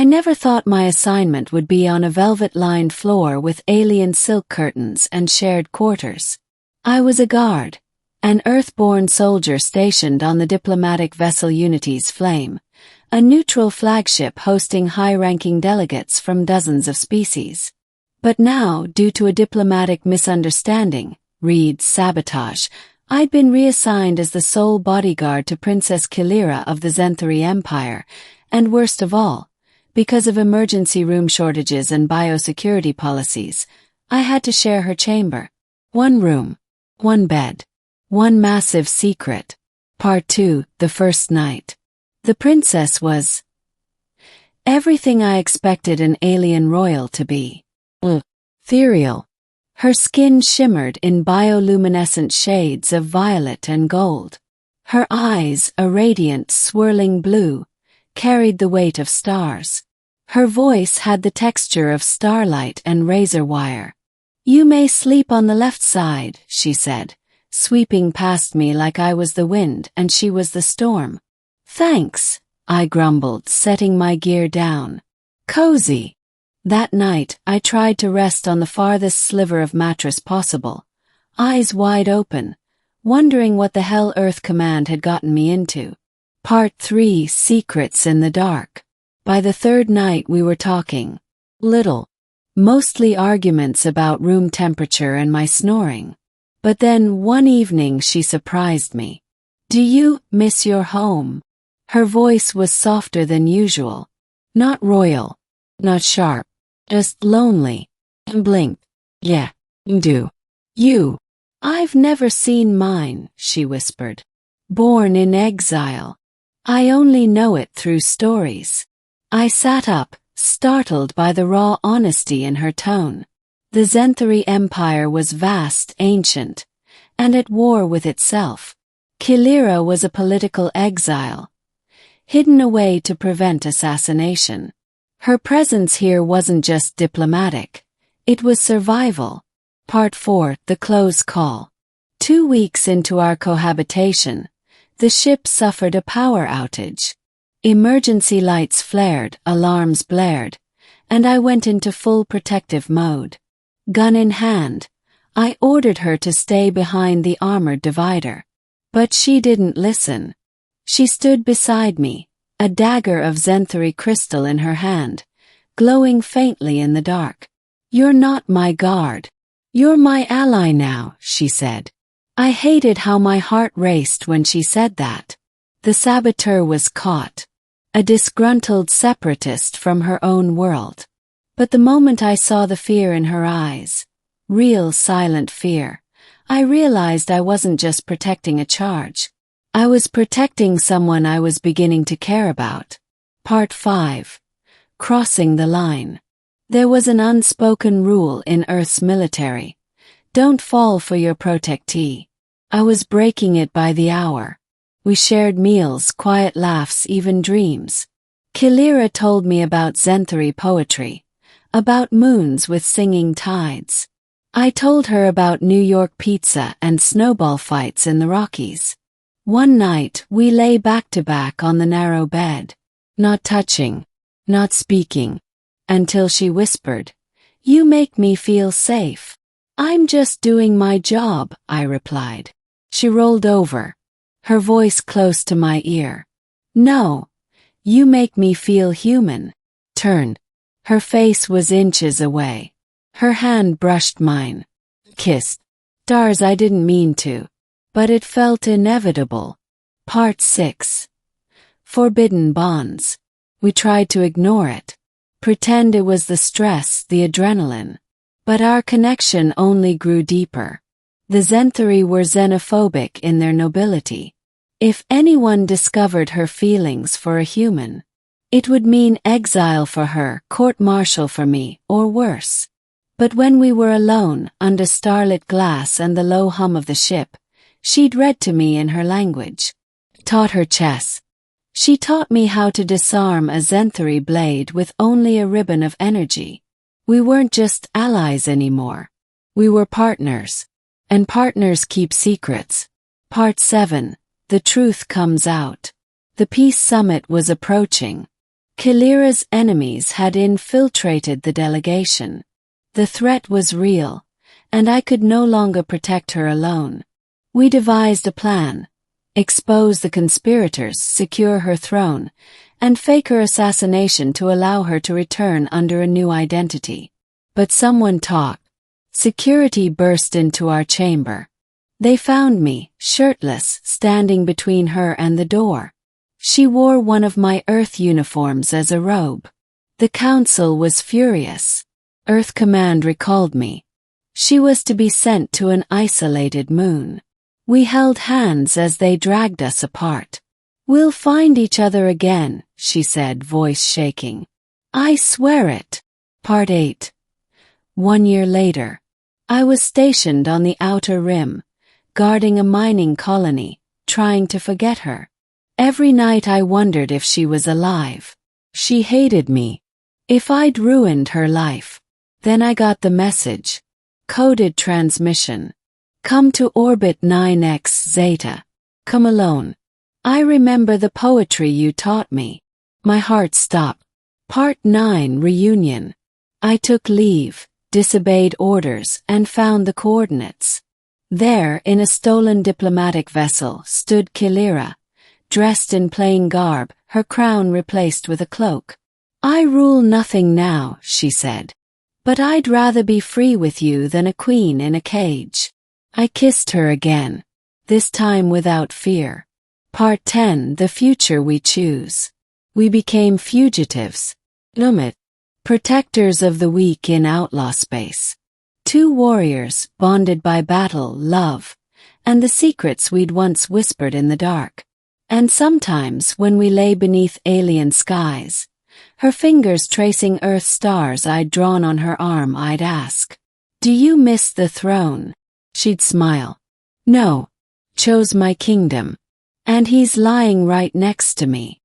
I never thought my assignment would be on a velvet-lined floor with alien silk curtains and shared quarters. I was a guard, an Earth-born soldier stationed on the diplomatic vessel Unity's Flame, a neutral flagship hosting high-ranking delegates from dozens of species. But now, due to a diplomatic misunderstanding, read sabotage, I'd been reassigned as the sole bodyguard to Princess Kaelira of the Zenthari Empire, and worst of all, because of emergency room shortages and biosecurity policies, I had to share her chamber. One room, one bed, one massive secret. Part 2, the first night. The princess was everything I expected an alien royal to be. Ethereal. Her skin shimmered in bioluminescent shades of violet and gold. Her eyes, a radiant, swirling blue, carried the weight of stars. Her voice had the texture of starlight and razor wire. "You may sleep on the left side," she said, sweeping past me like I was the wind and she was the storm. "Thanks," I grumbled, setting my gear down. "Cozy." That night, I tried to rest on the farthest sliver of mattress possible, eyes wide open, wondering what the hell Earth Command had gotten me into. Part 3, Secrets in the Dark. By the third night we were talking. Little. Mostly arguments about room temperature and my snoring. But then one evening she surprised me. "Do you miss your home?" Her voice was softer than usual. Not royal. Not sharp. Just lonely. Blinked. "Yeah, do. You." "I've never seen mine," she whispered. "Born in exile. I only know it through stories." I sat up, startled by the raw honesty in her tone. The Zenthari Empire was vast, ancient, and at war with itself. Kaelira was a political exile, hidden away to prevent assassination. Her presence here wasn't just diplomatic, it was survival. Part 4, the close call. 2 weeks into our cohabitation, the ship suffered a power outage. Emergency lights flared, alarms blared, and I went into full protective mode. Gun in hand, I ordered her to stay behind the armored divider. But she didn't listen. She stood beside me, a dagger of Zenthari crystal in her hand, glowing faintly in the dark. "You're not my guard. You're my ally now," she said. I hated how my heart raced when she said that. The saboteur was caught. A disgruntled separatist from her own world. But the moment I saw the fear in her eyes, real silent fear, I realized I wasn't just protecting a charge. I was protecting someone I was beginning to care about. Part 5. Crossing the line. There was an unspoken rule in Earth's military. Don't fall for your protectee. I was breaking it by the hour. We shared meals, quiet laughs, even dreams. Kaelira told me about Zenthari poetry, about moons with singing tides. I told her about New York pizza and snowball fights in the Rockies. One night, we lay back to back on the narrow bed, not touching, not speaking, until she whispered, "You make me feel safe." "I'm just doing my job," I replied. She rolled over, her voice close to my ear. "No, you make me feel human." Turned. Her face was inches away. Her hand brushed mine. Kissed. Stars, I didn't mean to, but it felt inevitable. Part 6. Forbidden bonds. We tried to ignore it. Pretend it was the stress, the adrenaline. But our connection only grew deeper. The Zenthari were xenophobic in their nobility. If anyone discovered her feelings for a human, it would mean exile for her, court-martial for me, or worse. But when we were alone, under starlit glass and the low hum of the ship, she'd read to me in her language. Taught her chess. She taught me how to disarm a Zenthari blade with only a ribbon of energy. We weren't just allies anymore. We were partners. And partners keep secrets. Part 7. The truth comes out. The peace summit was approaching. Kaelira's enemies had infiltrated the delegation. The threat was real, and I could no longer protect her alone. We devised a plan: expose the conspirators, secure her throne, and fake her assassination to allow her to return under a new identity. But someone talked. Security burst into our chamber. They found me, shirtless, standing between her and the door. She wore one of my Earth uniforms as a robe. The council was furious. Earth Command recalled me. She was to be sent to an isolated moon. We held hands as they dragged us apart. "We'll find each other again," she said, voice shaking. "I swear it." Part 8. 1 year later. I was stationed on the Outer Rim, guarding a mining colony, trying to forget her. Every night I wondered if she was alive. She hated me. If I'd ruined her life. Then I got the message. Coded transmission. "Come to orbit 9x Zeta. Come alone. I remember the poetry you taught me." My heart stopped. Part 9 Reunion. I took leave, disobeyed orders, and found the coordinates. There, in a stolen diplomatic vessel, stood Kaelira, dressed in plain garb, her crown replaced with a cloak. "I rule nothing now," she said. "But I'd rather be free with you than a queen in a cage." I kissed her again, this time without fear. Part 10 The Future We Choose. We became fugitives. Lumit. Protectors of the weak in outlaw space. Two warriors, bonded by battle, love, and the secrets we'd once whispered in the dark. And sometimes, when we lay beneath alien skies, her fingers tracing Earth's stars I'd drawn on her arm, I'd ask, "Do you miss the throne?" She'd smile. "No. Chose my kingdom. And he's lying right next to me."